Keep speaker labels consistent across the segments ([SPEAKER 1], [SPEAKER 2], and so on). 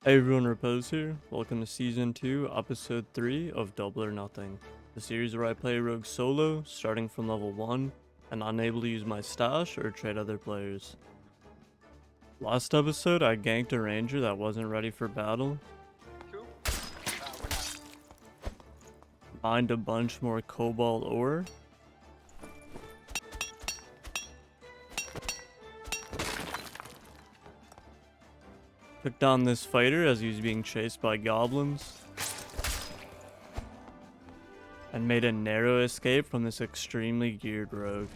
[SPEAKER 1] Hey everyone, Repose here. Welcome to Season 2, Episode 3 of Double or Nothing. The series where I play rogue solo, starting from level 1, and unable to use my stash or trade other players. Last episode, I ganked a ranger that wasn't ready for battle,
[SPEAKER 2] Cool. We're not.
[SPEAKER 1] mined a bunch more cobalt ore, took down this fighter as he was being chased by goblins, and made a narrow escape from this extremely geared rogue.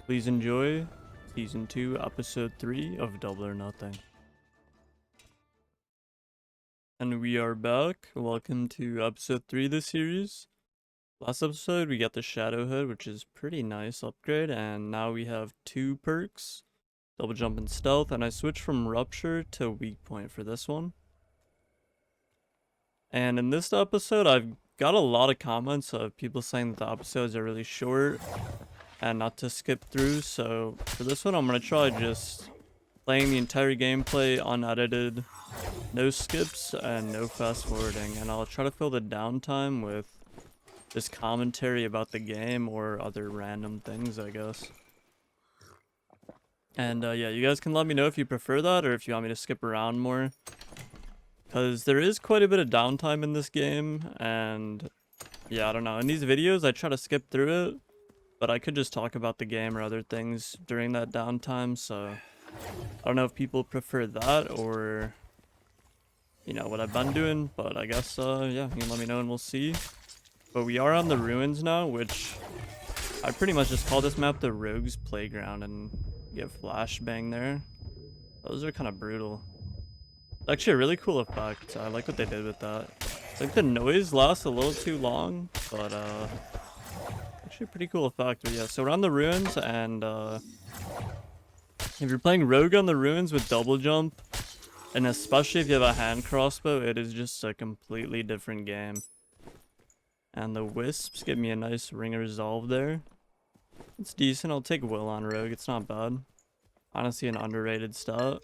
[SPEAKER 1] Please enjoy Season 2, Episode 3 of Double or Nothing. And we are back. Welcome to Episode 3 of the series. Last episode, we got the Shadow Hood, which is pretty nice upgrade, and now we have 2 perks, Double Jump and Stealth, and I switched from Rupture to Weak Point for this one. And in this episode, I've got a lot of comments of people saying that the episodes are really short and not to skip through, so for this one, I'm going to try just playing the entire gameplay unedited, no skips and no fast forwarding, and I'll try to fill the downtime with just commentary about the game or other random things, I guess. And yeah, you guys can let me know if you prefer that or if you want me to skip around more, because there is quite a bit of downtime in this game, and yeah, I don't know, in these videos I try to skip through it, but I could just talk about the game or other things during that downtime, so I don't know if people prefer that or, you know, what I've been doing, but I guess, yeah, you can let me know and we'll see. But we are on the ruins now, which I pretty much just call this map the Rogue's Playground, and get flashbang there. Those are kind of brutal. Actually a really cool effect. I like what they did with that. I think the noise lasts a little too long, but actually a pretty cool effect. But yeah, so we're on the ruins, and if you're playing Rogue on the ruins with double jump, and especially if you have a hand crossbow, it is just a completely different game. And the wisps give me a nice ring of resolve there. It's decent. I'll take Will on Rogue. It's not bad. Honestly, an underrated stat.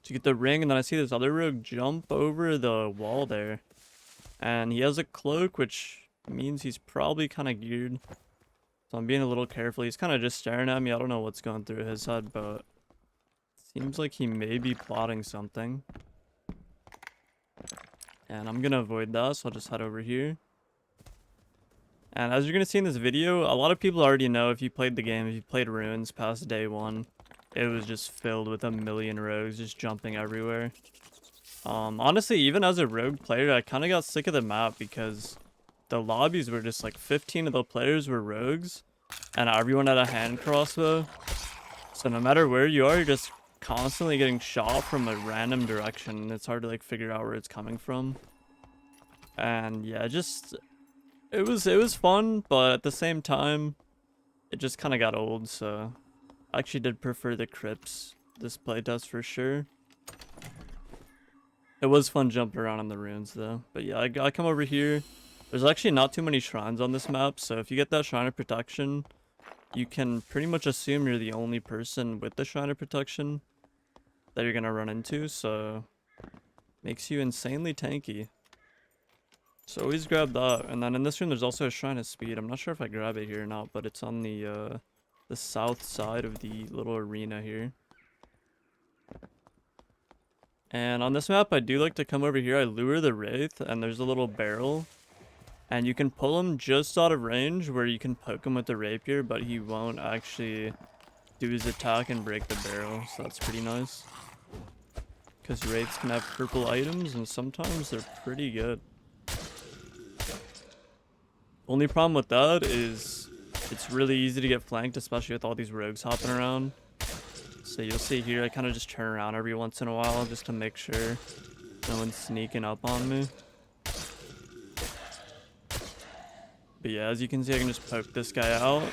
[SPEAKER 1] To get the ring, and then I see this other Rogue jump over the wall there. And he has a cloak, which means he's probably kind of geared. So I'm being a little careful. He's kind of just staring at me. I don't know what's going through his head, but seems like he may be plotting something. And I'm gonna avoid that, so I'll just head over here. And as you're gonna see in this video, a lot of people already know, if you played the game, if you played Ruins past day 1, it was just filled with a million rogues just jumping everywhere. Honestly, even as a rogue player, I kind of got sick of the map because the lobbies were just like 15 of the players were rogues, and everyone had a hand crossbow. So no matter where you are, you're just constantly getting shot from a random direction, and it's hard to like figure out where it's coming from. And yeah, just it was fun, but at the same time it just kind of got old, so I actually did prefer the crypts this playtest for sure. It was fun jumping around on the ruins though. But yeah, I come over here. There's actually not too many shrines on this map, so if you get that shrine of protection, you can pretty much assume you're the only person with the shrine of protection that you're gonna run into, so makes you insanely tanky. So always grab that. And then in this room there's also a shrine of speed. I'm not sure if I grab it here or not, but it's on the south side of the little arena here. And on this map I do like to come over here. I lure the wraith, and there's a little barrel, and you can pull him just out of range where you can poke him with the rapier, but he won't actually do his attack and break the barrel, so that's pretty nice. Because wraiths can have purple items, and sometimes they're pretty good. Only problem with that is it's really easy to get flanked, especially with all these rogues hopping around. So you'll see here, I kind of just turn around every once in a while just to make sure no one's sneaking up on me. But yeah, as you can see, I can just poke this guy out.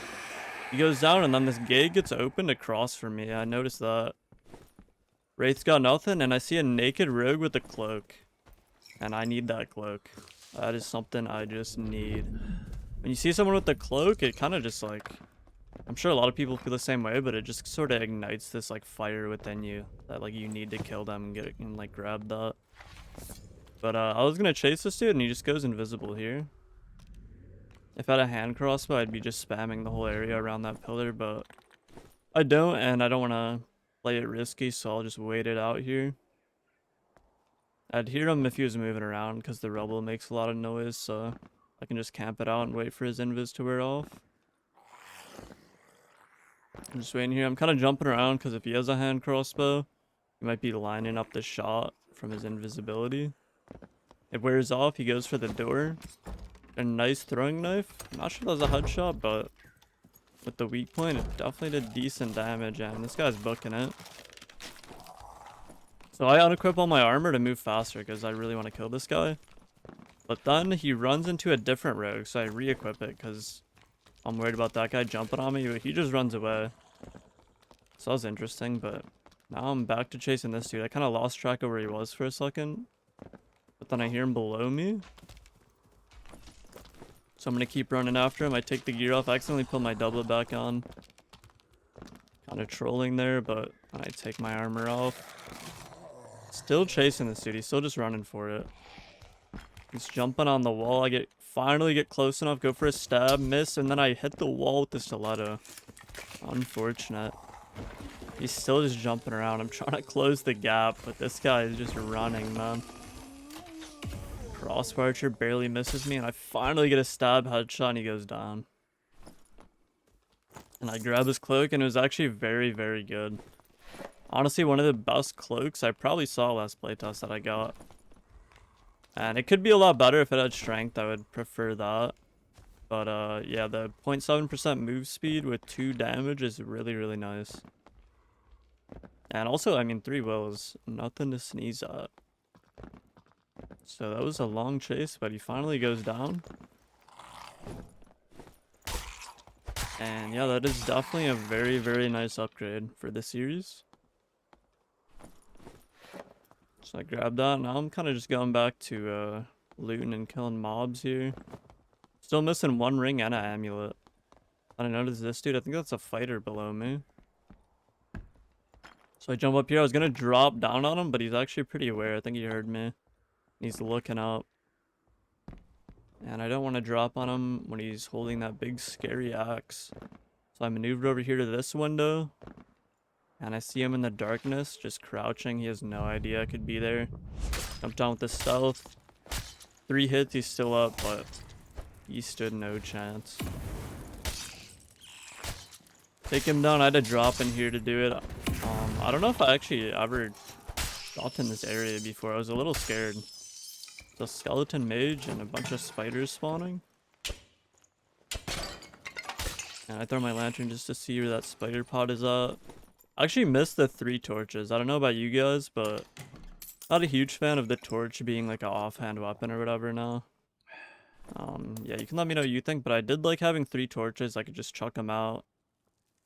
[SPEAKER 1] He goes down, and then this gate gets opened across from me. I noticed that. Wraith's got nothing, and I see a naked rogue with a cloak. And I need that cloak. That is something I just need. When you see someone with a cloak, it kind of just like I'm sure a lot of people feel the same way, but it just sort of ignites this like fire within you that like you need to kill them and get it and like grab that. But I was gonna chase this dude and he just goes invisible here. If I had a hand crossbow, I'd be just spamming the whole area around that pillar, but I don't, and I don't want to play it risky, so I'll just wait it out here. I'd hear him if he was moving around because the rubble makes a lot of noise, so I can just camp it out and wait for his invis to wear off. I'm just waiting here. I'm kind of jumping around because if he has a hand crossbow, he might be lining up the shot from his invisibility. It wears off, he goes for the door. A nice throwing knife. I'm not sure that was a headshot, but with the weak point, it definitely did decent damage, and this guy's booking it. So I unequip all my armor to move faster because I really want to kill this guy. But then he runs into a different rogue, so I re-equip it because I'm worried about that guy jumping on me, but he just runs away. So that was interesting, but now I'm back to chasing this dude. I kind of lost track of where he was for a second, but then I hear him below me. So I'm going to keep running after him. I take the gear off. I accidentally put my doublet back on. Kind of trolling there, but I take my armor off. Still chasing this dude. He's still just running for it. He's jumping on the wall. I finally get close enough, go for a stab, miss, and then I hit the wall with the stiletto. Unfortunate. He's still just jumping around. I'm trying to close the gap, but this guy is just running, man. Crossbar archer barely misses me, and I finally get a stab headshot, and he goes down. And I grab his cloak, and it was actually very, very good. Honestly, one of the best cloaks I probably saw last playtest that I got. And it could be a lot better if it had strength. I would prefer that. But yeah, the 0.7% move speed with 2 damage is really, really nice. And also, I mean, 3 wills, nothing to sneeze at. So that was a long chase, but he finally goes down. And yeah, that is definitely a very, very nice upgrade for the series. So I grabbed that. Now I'm kind of just going back to looting and killing mobs here. Still missing 1 ring and an amulet. I don't notice this dude. I think that's a fighter below me. So I jump up here. I was going to drop down on him, but he's actually pretty aware. I think he heard me. He's looking up. And I don't want to drop on him when he's holding that big scary axe. So I maneuvered over here to this window. And I see him in the darkness, just crouching. He has no idea I could be there. Jumped down with the stealth. 3 hits, he's still up, but he stood no chance. Take him down. I had to drop in here to do it. I don't know if I actually ever shot in this area before. I was a little scared. It's a skeleton mage and a bunch of spiders spawning. And I throw my lantern just to see where that spider pod is at. I actually missed the 3 torches. I don't know about you guys, but not a huge fan of the torch being like an offhand weapon or whatever now. Yeah, you can let me know what you think, but I did like having 3 torches. I could just chuck them out,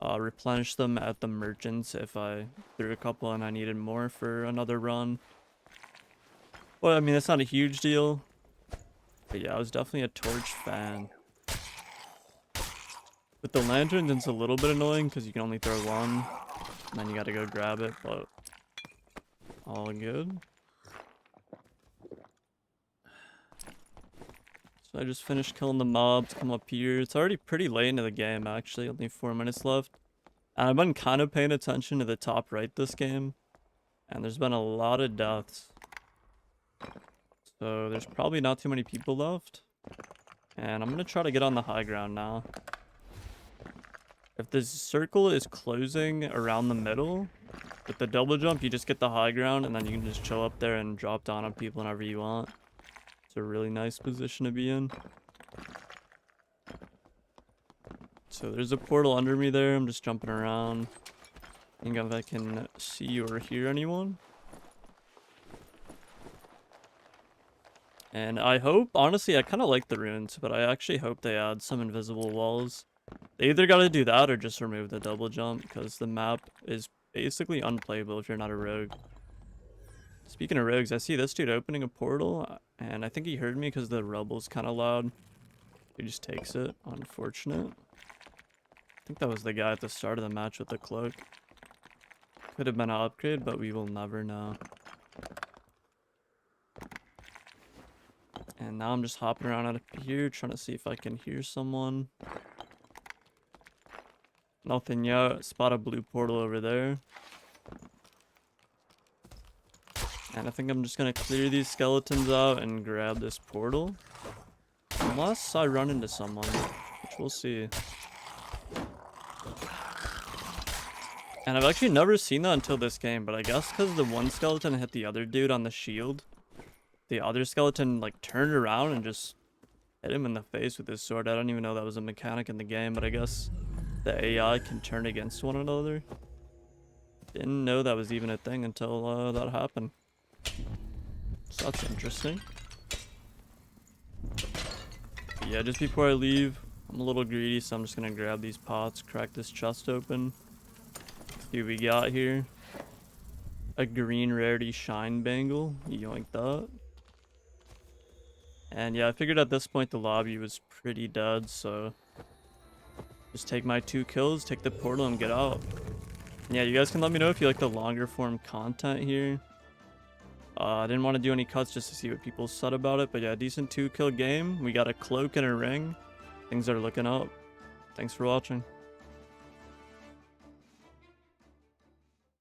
[SPEAKER 1] replenish them at the merchants if I threw a couple and I needed more for another run. Well, I mean, it's not a huge deal, but yeah, I was definitely a torch fan. With the lanterns, it's a little bit annoying because you can only throw 1. And then you gotta go grab it, but all good. So I just finished killing the mobs, come up here. It's already pretty late into the game, actually. Only 4 minutes left. And I've been kind of paying attention to the top right this game. And there's been a lot of deaths. So there's probably not too many people left. And I'm gonna try to get on the high ground now. If this circle is closing around the middle, with the double jump, you just get the high ground, and then you can just chill up there and drop down on people whenever you want. It's a really nice position to be in. So there's a portal under me there. I'm just jumping around. I think if I can see or hear anyone. And I hope, honestly, I kind of like the runes, but I actually hope they add some invisible walls. They either got to do that or just remove the double jump, because the map is basically unplayable if you're not a rogue. Speaking of rogues, I see this dude opening a portal, and I think he heard me because the rubble's kind of loud. He just takes it. Unfortunate. think that was the guy at the start of the match with the cloak. Could have been an upgrade, but we will never know. And now I'm just hopping around out of here, trying to see if I can hear someone. Nothing yet. Spot a blue portal over there. And I think I'm just gonna clear these skeletons out and grab this portal. Unless I run into someone, which we'll see. And I've actually never seen that until this game, but I guess because the one skeleton hit the other dude on the shield, the other skeleton like turned around and just hit him in the face with his sword. I don't even know that was a mechanic in the game, but I guess the AI can turn against one another. Didn't know that was even a thing until that happened. So that's interesting. But yeah, just before I leave, I'm a little greedy, so I'm just gonna grab these pots, crack this chest open. See what we got here. A green rarity shine bangle. Yoink that. And yeah, I figured at this point the lobby was pretty dead, so just take my 2 kills, take the portal, and get out. And yeah, you guys can let me know if you like the longer form content here. I didn't want to do any cuts just to see what people said about it, but yeah, decent 2-kill game. We got a cloak and a ring. Things are looking up. Thanks for watching.